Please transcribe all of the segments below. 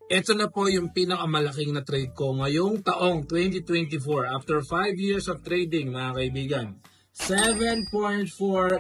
Ito na po yung pinakamalaking na trade ko ngayong taong 2024 after 5 years of trading, mga kaibigan. 7.4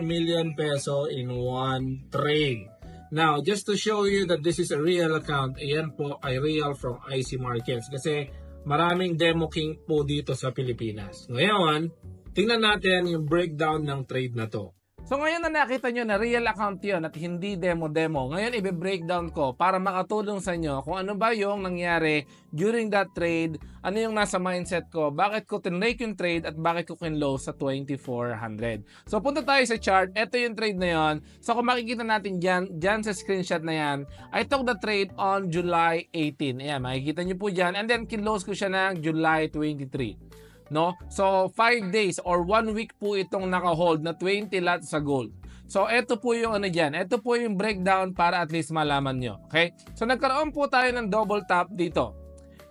million peso in one trade. Now, just to show you that this is a real account, ayan po ay real from IC Markets kasi maraming demo king po dito sa Pilipinas. Ngayon, tingnan natin yung breakdown ng trade na to. So ngayon na nakita nyo na real account yun at hindi demo-demo, ngayon i-breakdown ko para makatulong sa inyo kung ano ba yung nangyari during that trade, ano yung nasa mindset ko, bakit ko tinrake yung trade at bakit ko kinlow sa 2,400. So punta tayo sa chart, ito yung trade na yon. So kung makikita natin dyan sa screenshot na yan, I took the trade on July 18. Ayan, makikita nyo po dyan. And then kinlow ko siya ng July 23. No? So 5 days or 1 week po itong naka-hold na 20 lots sa gold. So ito po yung ano dyan. Ito po yung breakdown para at least malaman nyo. Okay? So nagkaroon po tayo ng double top dito.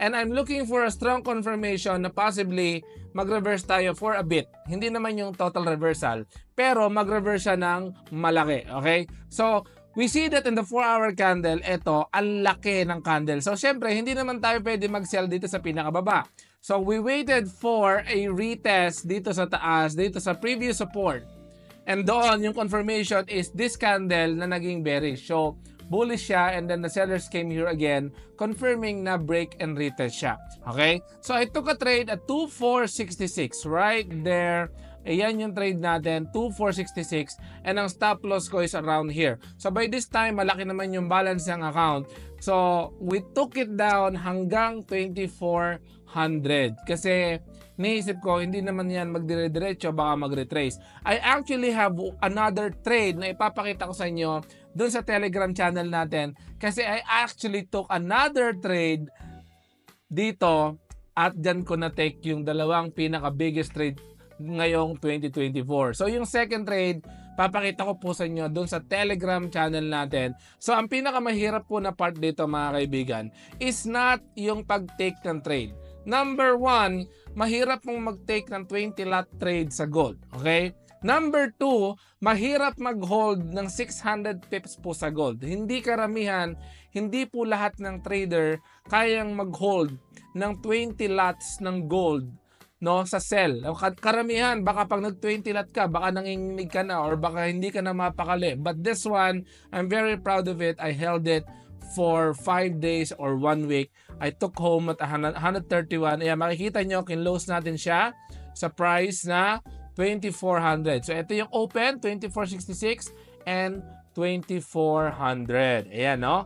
And I'm looking for a strong confirmation na possibly mag-reverse tayo for a bit. Hindi naman yung total reversal. Pero mag-reverse siya ng malaki. Okay? So we see that in the 4-hour candle, ito, ang laki ng candle. So syempre, hindi naman tayo pwede mag-sell dito sa pinakababa. So we waited for a retest dito sa taas, dito sa previous support. And doon, yung confirmation is this candle na naging bearish. So bullish siya and then the sellers came here again confirming na break and retest siya. Okay? So I took a trade at 2,466 right there. Ayan yung trade natin, 2,466, and ang stop loss ko is around here. So by this time, malaki naman yung balance ng account. So we took it down hanggang 2,400 kasi naisip ko hindi naman yan magdire-diretso, baka mag-retrace. I actually have another trade na ipapakita ko sa inyo dun sa Telegram channel natin kasi I actually took another trade dito at dyan ko na-take yung dalawang pinaka-biggest trade ngayong 2024. So yung second trade, papakita ko po sa inyo doon sa Telegram channel natin. So ang pinakamahirap po na part dito, mga kaibigan, is not yung pag-take ng trade. Number 1, mahirap mong mag-take ng 20 lot trade sa gold. Okay? Number 2, mahirap mag-hold ng 600 pips po sa gold. Hindi karamihan, hindi po lahat ng trader kayang mag-hold ng 20 lots ng gold, no, sa sell. Karamihan, baka pag nag-20 lot ka, baka nanginginig ka na or baka hindi ka na mapakali. But this one, I'm very proud of it. I held it for 5 days or 1 week. I took home at 131. Ayan, makikita nyo, kinlose natin siya sa price na 2,400. So ito yung open, 2,466 and 2,400. Ayan, no?